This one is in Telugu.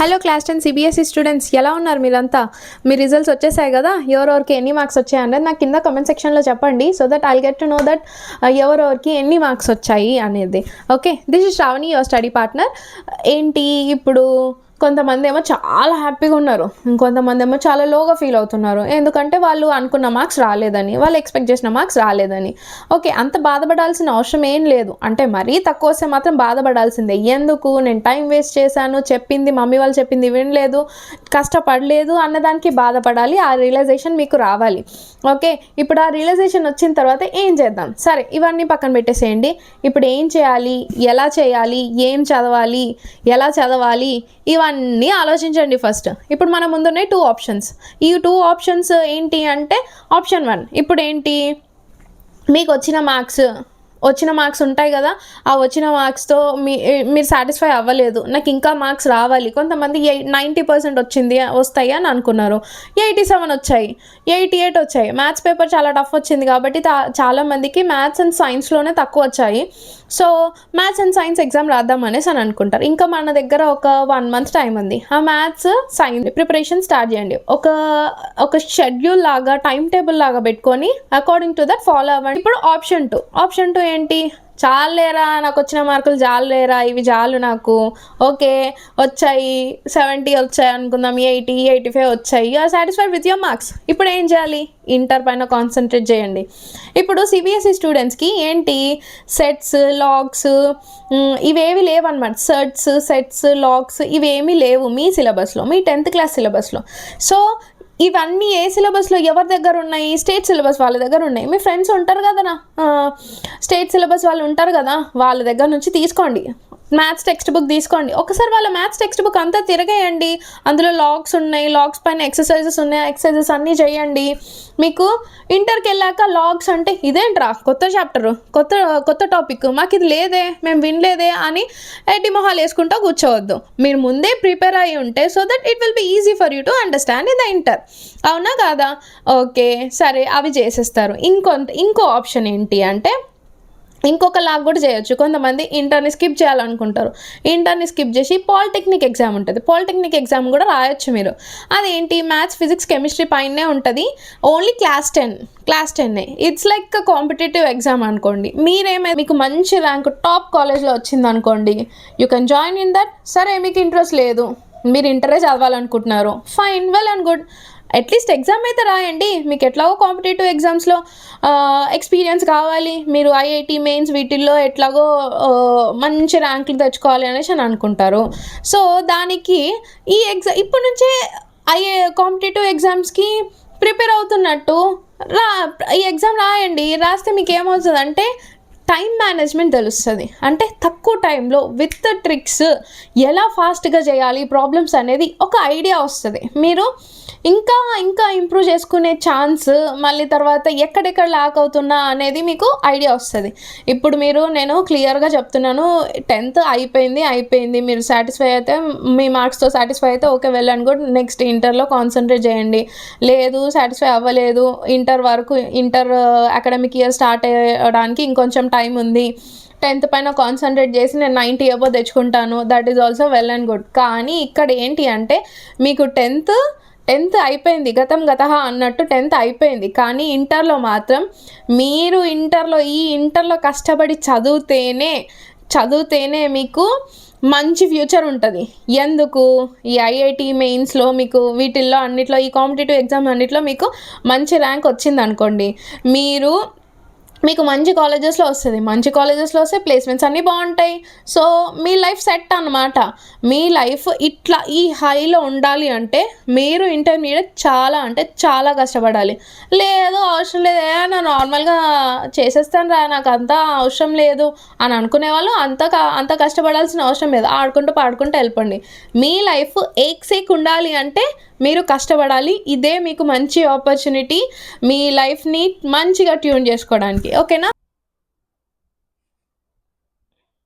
హలో క్లాస్ 10 సిబిఎస్ఈ స్టూడెంట్స్, ఎలా ఉన్నారు మీరంతా? మీ రిజల్ట్స్ వచ్చేసాయి కదా. ఎవరెవరికి ఎన్ని మార్క్స్ వచ్చాయి అనేది నాకు కింద కామెంట్ సెక్షన్లో చెప్పండి. So that I'll get to know that ఎవరెవరికి ఎన్ని మార్క్స్ వచ్చాయి అనేది. Okay, this is Shravani, your study partner. ఏంటి ఇప్పుడు కొంతమంది ఏమో చాలా హ్యాపీగా ఉన్నారు, ఇంకొంతమంది ఏమో చాలా లోగా ఫీల్ అవుతున్నారు. ఎందుకంటే వాళ్ళు అనుకున్న మార్క్స్ రాలేదని, వాళ్ళు ఎక్స్పెక్ట్ చేసిన మార్క్స్ రాలేదని. ఓకే, అంత బాధపడాల్సిన అవసరం ఏం లేదు. అంటే మరీ తక్కువ వస్తే మాత్రం బాధపడాల్సిందే. ఎందుకు నేను టైం వేస్ట్ చేశాను, చెప్పింది మమ్మీ వాళ్ళు చెప్పింది వినలేదు, కష్టపడలేదు అన్నదానికి బాధపడాలి. ఆ రియలైజేషన్ మీకు రావాలి. ఓకే, ఇప్పుడు ఆ రియలైజేషన్ వచ్చిన తర్వాత ఏం చేద్దాం? సరే, ఇవన్నీ పక్కన పెట్టేసేయండి. ఇప్పుడు ఏం చేయాలి, ఎలా చేయాలి, ఏం చదవాలి, ఎలా చదవాలి, ఇవన్నీ ఆలోచించండి ఫస్ట్. ఇప్పుడు మన ముందున్నాయి 2 ఆప్షన్స్. ఈ 2 ఆప్షన్స్ ఏంటి అంటే, ఆప్షన్ 1 ఇప్పుడు ఏంటి, మీకు వచ్చిన మార్క్స్ ఉంటాయి కదా, ఆ వచ్చిన మార్క్స్తో మీరు సాటిస్ఫై అవ్వలేదు, నాకు ఇంకా మార్క్స్ రావాలి. కొంతమంది 90% వస్తాయి అని అనుకున్నారు, 87 వచ్చాయి, 88 వచ్చాయి. మ్యాథ్స్ పేపర్ చాలా టఫ్ వచ్చింది కాబట్టి చాలామందికి మ్యాథ్స్ అండ్ సైన్స్లోనే తక్కువ వచ్చాయి. So maths and science exam రాద్దాం అనేసి అని అనుకుంటారు. ఇంకా మన దగ్గర ఒక 1 మంత్ టైం ఉంది. ఆ మ్యాథ్స్ సైన్స్ ప్రిపరేషన్ స్టార్ట్ చేయండి. ఒక షెడ్యూల్ లాగా, టైం టేబుల్ లాగా పెట్టుకొని అకార్డింగ్ టు దట్ ఫాలో అవ్వండి. ఇప్పుడు ఆప్షన్ టూ ఏంటి, చాలేరా నాకు వచ్చిన మార్కులు చాలేరా, ఇవి చాలు నాకు. ఓకే, వచ్చాయి 70 వచ్చాయి అనుకుందాం, 80, 85 వచ్చాయి. You are satisfied with your marks. ఇప్పుడు ఏం చేయాలి, ఇంటర్ పైన కాన్సన్ట్రేట్ చేయండి. ఇప్పుడు సిబిఎస్ఈ స్టూడెంట్స్కి ఏంటి, సెట్స్, లాగ్స్ ఇవేవి లేవన్నమాట. సెట్స్, లాగ్స్ ఇవేమీ లేవు మీ సిలబస్లో, మీ 10th క్లాస్ సిలబస్లో. సో ఇవన్నీ ఏ సిలబస్లో ఎవరి దగ్గర ఉన్నాయి, స్టేట్ సిలబస్ వాళ్ళ దగ్గర ఉన్నాయి. మీ ఫ్రెండ్స్ ఉంటారు కదా, స్టేట్ సిలబస్ వాళ్ళు ఉంటారు కదా, వాళ్ళ దగ్గర నుంచి తీసుకోండి. మ్యాథ్స్ టెక్స్ట్ బుక్ తీసుకోండి. ఒకసారి వాళ్ళ మ్యాథ్స్ టెక్స్ట్ బుక్ అంతా తిరగేయండి. అందులో లాగ్స్ ఉన్నాయి, లాగ్స్ పైన ఎక్సర్సైజెస్ ఉన్నాయి, ఎక్సర్సైజెస్ అన్నీ చేయండి. మీకు ఇంటర్కి వెళ్ళాక లాగ్స్ అంటే ఇదేంట్రా కొత్త చాప్టరు, కొత్త టాపిక్, మాకు ఇది లేదే, మేము వినలేదే అని ఎట్టి మొహాలు వేసుకుంటూ కూర్చోవద్దు. మీరు ముందే ప్రిపేర్ అయ్యి ఉంటే so that it will be easy for you to understand in the inter. అవునా కాదా? ఓకే, సరే, అవి చేసేస్తారు. ఇంకో ఆప్షన్ ఏంటి అంటే, ఇంకొక లాగ్ కూడా చేయొచ్చు. కొంతమంది ఇంటర్ని స్కిప్ చేయాలనుకుంటారు. ఇంటర్ని స్కిప్ చేసి పాలిటెక్నిక్ ఎగ్జామ్ ఉంటుంది, పాలిటెక్నిక్ ఎగ్జామ్ కూడా రాయొచ్చు మీరు. అదేంటి, మ్యాథ్స్, ఫిజిక్స్, కెమిస్ట్రీ పైనే ఉంటుంది. Only class 10 it's like competitive exam అనుకోండి. మీకు మంచి ర్యాంక్ టాప్ కాలేజ్లో వచ్చింది అనుకోండి, you can join in that. సరే, మీకు ఇంట్రెస్ట్ లేదు, మీరు ఇంటరే చదవాలనుకుంటున్నారు, fine, well and good. At least exam అయితే రాయండి. మీకు ఎట్లాగో కాంపిటేటివ్ ఎగ్జామ్స్లో ఎక్స్పీరియన్స్ కావాలి, మీరు ఐఐటి మెయిన్స్ వీటిల్లో ఎట్లాగో మంచి ర్యాంకులు తెచ్చుకోవాలి అనేసి అని అనుకుంటారు. సో దానికి ఈ ఇప్పటి నుంచే కాంపిటేటివ్ ఎగ్జామ్స్కి ప్రిపేర్ అవుతున్నట్టు ఈ ఎగ్జామ్ రాయండి. రాస్తే మీకు ఏమవుతుంది అంటే, టైం మేనేజ్మెంట్ తెలుస్తుంది. అంటే తక్కువ టైంలో విత్ ట్రిక్స్ ఎలా ఫాస్ట్గా చేయాలి ప్రాబ్లమ్స్ అనేది ఒక ఐడియా వస్తుంది. మీరు ఇంకా ఇంప్రూవ్ చేసుకునే ఛాన్స్, మళ్ళీ తర్వాత ఎక్కడెక్కడ ల్యాక్ అవుతున్నా అనేది మీకు ఐడియా వస్తుంది. ఇప్పుడు నేను క్లియర్గా చెప్తున్నాను, 10th అయిపోయింది, మీరు సాటిస్ఫై అయితే, మీ మార్క్స్తో సాటిస్ఫై అయితే okay, well and good. Next ఇంటర్లో కాన్సన్ట్రేట్ చేయండి. లేదు, సాటిస్ఫై అవ్వలేదు, ఇంటర్ అకాడమిక్ ఇయర్ స్టార్ట్ అయ్యడానికి ఇంకొంచెం టైం ఉంది, 10th పైన కాన్సన్ట్రేట్ చేసి నేను 90 అబోవ్ తెచ్చుకుంటాను, that is also well and good. కానీ ఇక్కడ ఏంటి అంటే, మీకు 10th అయిపోయింది, గతహ అన్నట్టు 10th అయిపోయింది. కానీ ఇంటర్లో మాత్రం మీరు ఇంటర్లో కష్టపడి చదివితేనే మీకు మంచి ఫ్యూచర్ ఉంటుంది. ఎందుకు, ఈ ఐఐటి మెయిన్స్లో మీకు వీటిల్లో అన్నిట్లో, ఈ కాంపిటేటివ్ ఎగ్జామ్ అన్నిట్లో మీకు మంచి ర్యాంక్ వచ్చింది అనుకోండి, మీకు మంచి కాలేజెస్లో వస్తే ప్లేస్మెంట్స్ అన్నీ బాగుంటాయి. సో మీ లైఫ్ సెట్ అన్నమాట. మీ లైఫ్ ఇట్లా ఈ హైలో ఉండాలి అంటే మీరు ఇంటర్మీడియట్ చాలా కష్టపడాలి. లేదు, అవసరం లేదు, నేను నార్మల్గా చేసేస్తాను రా, నాకు అంతా అవసరం లేదు అని అనుకునే వాళ్ళు అంత కష్టపడాల్సిన అవసరం లేదు. ఆడుకుంటూ పాడుకుంటూ వెళ్ళిపోండి. మీ లైఫ్ ఏక్ ఉండాలి అంటే మీరు కష్టపడాలి. ఇదే మీకు మంచి ఆపర్చునిటీ మీ లైఫ్ని మంచిగా ట్యూన్ చేసుకోవడానికి. ఓకేనా?